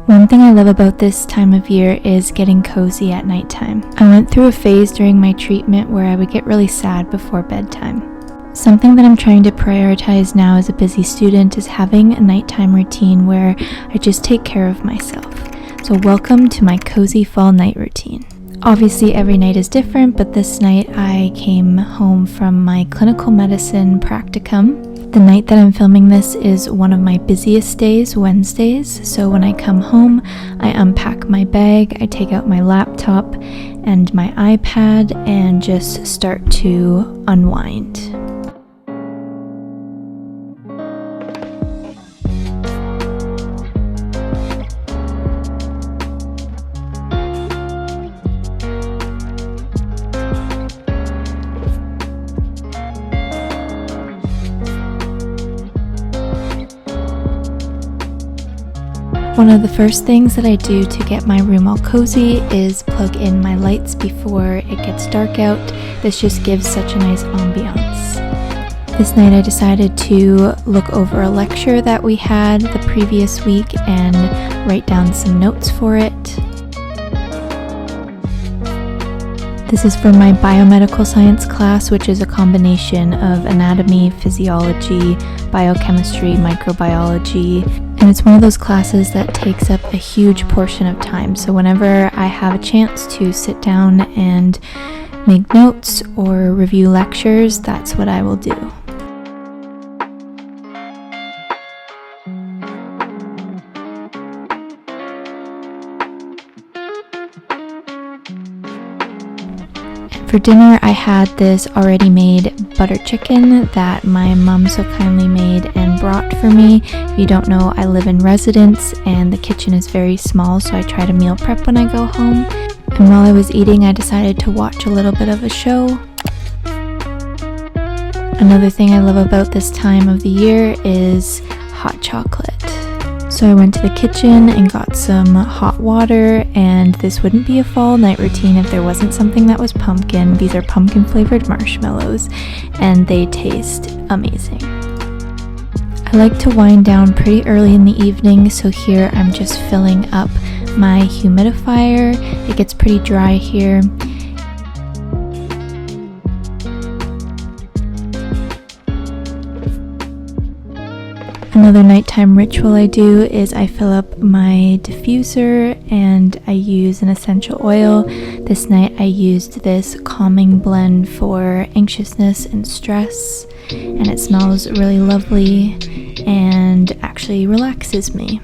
One thing I love about this time of year is getting cozy at nighttime. I went through a phase during my treatment where I would get really sad before bedtime. Something that I'm trying to prioritize now as a busy student is having a nighttime routine where I just take care of myself. So welcome to my cozy fall night routine. Obviously every night is different, but this night I came home from my clinical medicine practicum. The night that I'm filming this is one of my busiest days, Wednesdays, so when I come home, I unpack my bag, I take out my laptop and my iPad and just start to unwind. One of the first things that I do to get my room all cozy is plug in my lights before it gets dark out. This just gives such a nice ambiance. This night I decided to look over a lecture that we had the previous week and write down some notes for it. This is for my biomedical science class, which is a combination of anatomy, physiology, biochemistry, microbiology, and it's one of those classes that takes up a huge portion of time. So whenever I have a chance to sit down and make notes or review lectures, that's what I will do. For dinner, I had this already made butter chicken that my mom so kindly made and brought for me. If you don't know, I live in residence and the kitchen is very small, so I try to meal prep when I go home. And while I was eating, I decided to watch a little bit of a show. Another thing I love about this time of the year is hot chocolate. So I went to the kitchen and got some hot water, and this wouldn't be a fall night routine if there wasn't something that was pumpkin. These are pumpkin flavored marshmallows and they taste amazing. I like to wind down pretty early in the evening, so here I'm just filling up my humidifier. It gets pretty dry here. Another nighttime ritual I do is I fill up my diffuser and I use an essential oil. This night I used this calming blend for anxiousness and stress, and it smells really lovely and actually relaxes me.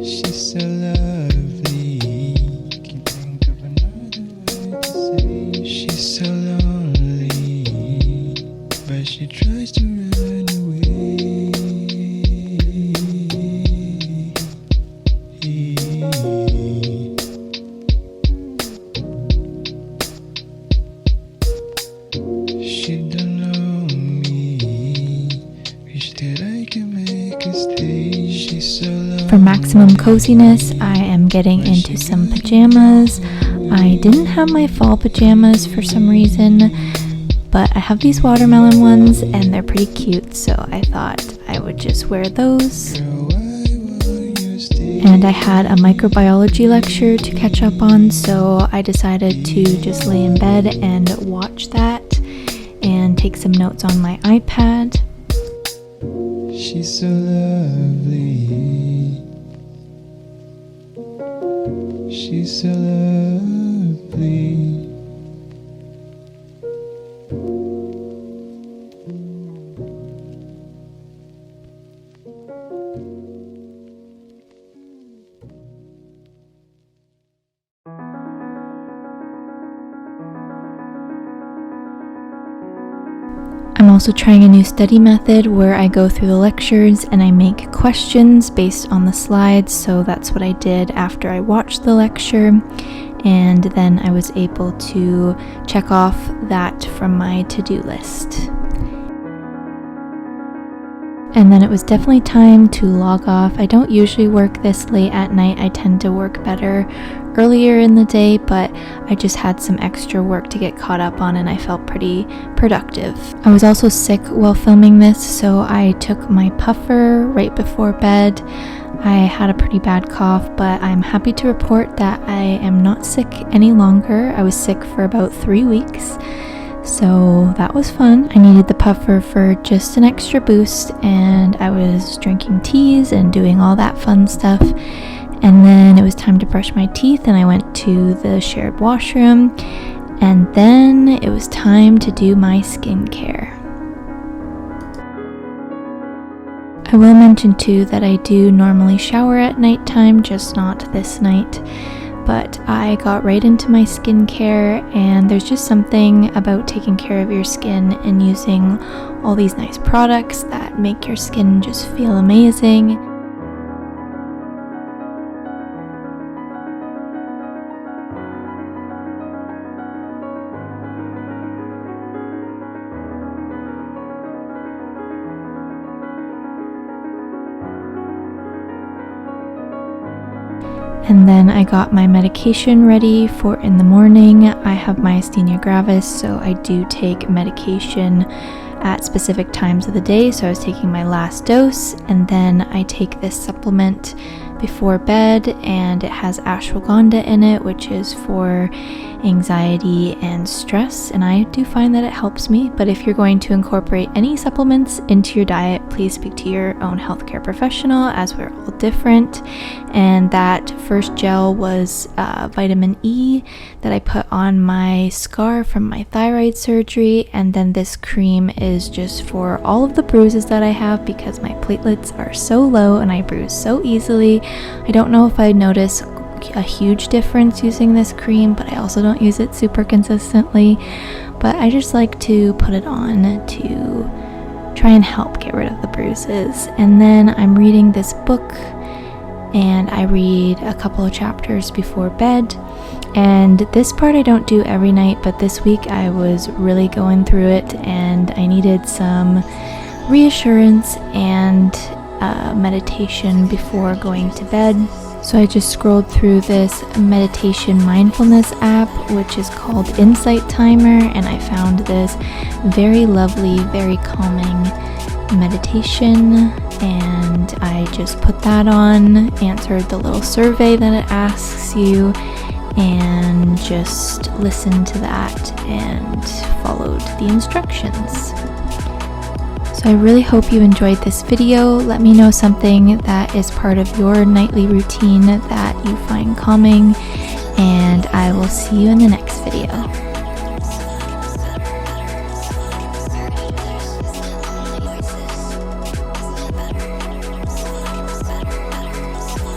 She's so lovely. Can't think of another word to say. She's so lonely, but she tries to run away. She don't know me. Wish that I can make her stay. She's so lonely. For maximum coziness, I am getting into some pajamas. I didn't have my fall pajamas for some reason, but I have these watermelon ones and they're pretty cute, so I thought I would just wear those. And I had a microbiology lecture to catch up on, so I decided to just lay in bed and watch that and take some notes on my iPad. She's so lovely. She's so lovely. I'm also trying a new study method where I go through the lectures and I make questions based on the slides, so that's what I did after I watched the lecture, and then I was able to check off that from my to-do list. And then it was definitely time to log off. I don't usually work this late at night. I tend to work better earlier in the day, but I just had some extra work to get caught up on and I felt pretty productive. I was also sick while filming this, so I took my puffer right before bed. I had a pretty bad cough, but I'm happy to report that I am not sick any longer. I was sick for about 3 weeks, so that was fun. I needed the puffer for just an extra boost, and I was drinking teas and doing all that fun stuff. And then it was time to brush my teeth, and I went to the shared washroom, and then it was time to do my skincare. I will mention too that I do normally shower at nighttime, just not this night. But I got right into my skincare, and there's just something about taking care of your skin and using all these nice products that make your skin just feel amazing. And then I got my medication ready for in the morning. I have Myasthenia Gravis, so I do take medication at specific times of the day. So I was taking my last dose, and then I take this supplement before bed, and it has ashwagandha in it, which is for anxiety and stress, and I do find that it helps me. But if you're going to incorporate any supplements into your diet, please speak to your own healthcare professional, as we're all different. And that first gel was vitamin E that I put on my scar from my thyroid surgery, and then this cream is just for all of the bruises that I have, because my platelets are so low and I bruise so easily. I don't know if I notice a huge difference using this cream, but I also don't use it super consistently. But I just like to put it on to try and help get rid of the bruises. And then I'm reading this book, and I read a couple of chapters before bed. And this part I don't do every night, but this week I was really going through it, and I needed some reassurance and meditation before going to bed. So I just scrolled through this meditation mindfulness app, which is called Insight Timer, and I found this very lovely, very calming meditation, and I just put that on, answered the little survey that it asks you, and just listened to that and followed the instructions. So I really hope you enjoyed this video. Let me know something that is part of your nightly routine that you find calming, and I will see you in the next video.